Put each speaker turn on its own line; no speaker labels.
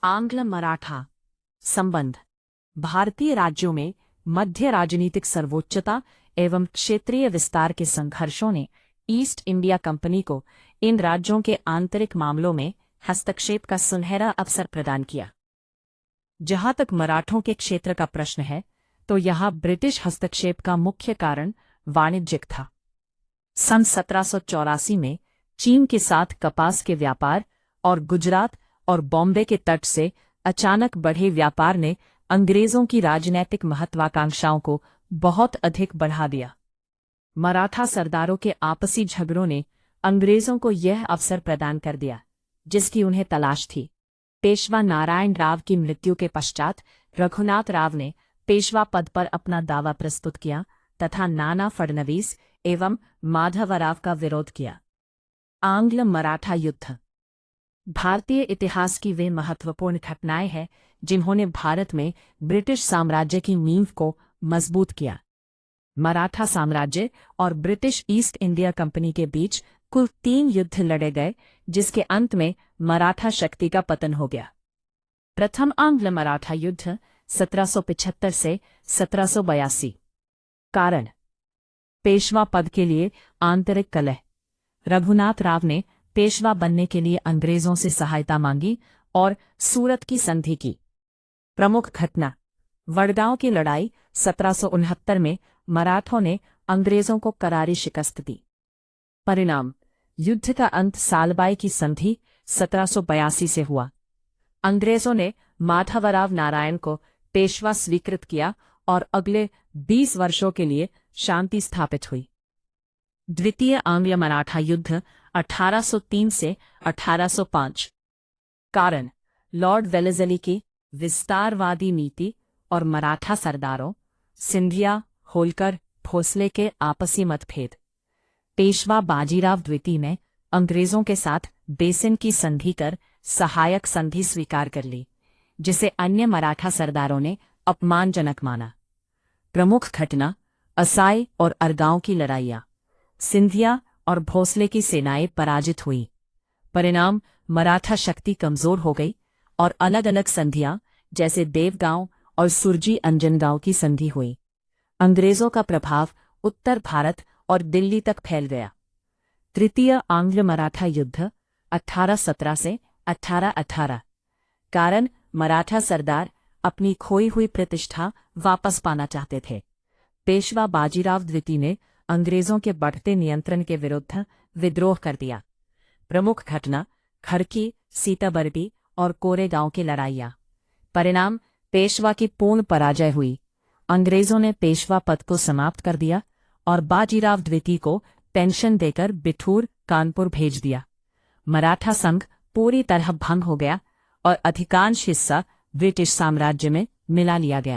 आंग्ल मराठा संबंध भारतीय राज्यों में मध्य राजनीतिक सर्वोच्चता एवं क्षेत्रीय विस्तार के संघर्षों ने ईस्ट इंडिया कंपनी को इन राज्यों के आंतरिक मामलों में हस्तक्षेप का सुनहरा अवसर प्रदान किया। जहां तक मराठों के क्षेत्र का प्रश्न है, तो यहां ब्रिटिश हस्तक्षेप का मुख्य कारण वाणिज्यिक था। सन 1784 में चीन के साथ कपास के व्यापार और गुजरात और बॉम्बे के तट से अचानक बढ़े व्यापार ने अंग्रेजों की राजनैतिक महत्वाकांक्षाओं को बहुत अधिक बढ़ा दिया। मराठा सरदारों के आपसी झगड़ों ने अंग्रेजों को यह अवसर प्रदान कर दिया जिसकी उन्हें तलाश थी। पेशवा नारायण राव की मृत्यु के पश्चात रघुनाथ राव ने पेशवा पद पर अपना दावा प्रस्तुत किया तथा नाना फडणवीस एवं माधवराव का विरोध किया। आंग्ल मराठा युद्ध भारतीय इतिहास की वे महत्वपूर्ण घटनाएं हैं जिन्होंने भारत में ब्रिटिश साम्राज्य की नींव को मजबूत किया। मराठा साम्राज्य और ब्रिटिश ईस्ट इंडिया कंपनी के बीच कुल 3 युद्ध लड़े गए, जिसके अंत में मराठा शक्ति का पतन हो गया। प्रथम आंग्ल मराठा युद्ध 1775 से 1782। कारण पेशवा पद के लिए आंतरिक कलह। रघुनाथ राव ने पेशवा बनने के लिए अंग्रेजों से सहायता मांगी और सूरत की संधि की। प्रमुख घटना वडगांव की लड़ाई 1769 में मराठों ने अंग्रेजों को करारी शिकस्त दी। परिणाम युद्ध का अंत सालबाई की संधि 1782 से हुआ। अंग्रेजों ने माधवराव नारायण को पेशवा स्वीकृत किया और अगले 20 वर्षों के लिए शांति स्थापित हुई। द्वितीय आंग्ल मराठा युद्ध 1803 से 1805। कारण लॉर्ड वेलेज़ली की विस्तारवादी नीति और मराठा सरदारों सिंधिया, होलकर, भोसले के आपसी मतभेद। पेशवा बाजीराव द्वितीय ने अंग्रेजों के साथ बेसिन की संधि कर सहायक संधि स्वीकार कर ली, जिसे अन्य मराठा सरदारों ने अपमानजनक माना। प्रमुख घटना असाई और अरगांव की लड़ाइयाँ। सिंधिया और भोसले की सेनाएं पराजित हुई। परिणाम मराठा शक्ति कमजोर हो गई और अलग अलग संधियां जैसे देवगांव और सुरजी अंजनगांव की संधि हुई। अंग्रेजों का प्रभाव उत्तर भारत और दिल्ली तक फैल गया। तृतीय आंग्ल मराठा युद्ध 1817 से 1818। कारण मराठा सरदार अपनी खोई हुई प्रतिष्ठा वापस पाना चाहते थे। पेशवा बाजीराव द्वितीय ने अंग्रेजों के बढ़ते नियंत्रण के विरुद्ध विद्रोह कर दिया। प्रमुख घटना खड़की, सीताबर्डी और कोरेगांव की लड़ाइयाँ। परिणाम पेशवा की पूर्ण पराजय हुई। अंग्रेजों ने पेशवा पद को समाप्त कर दिया और बाजीराव द्वितीय को पेंशन देकर बिठूर, कानपुर भेज दिया। मराठा संघ पूरी तरह भंग हो गया और अधिकांश हिस्सा ब्रिटिश साम्राज्य में मिला लिया गया।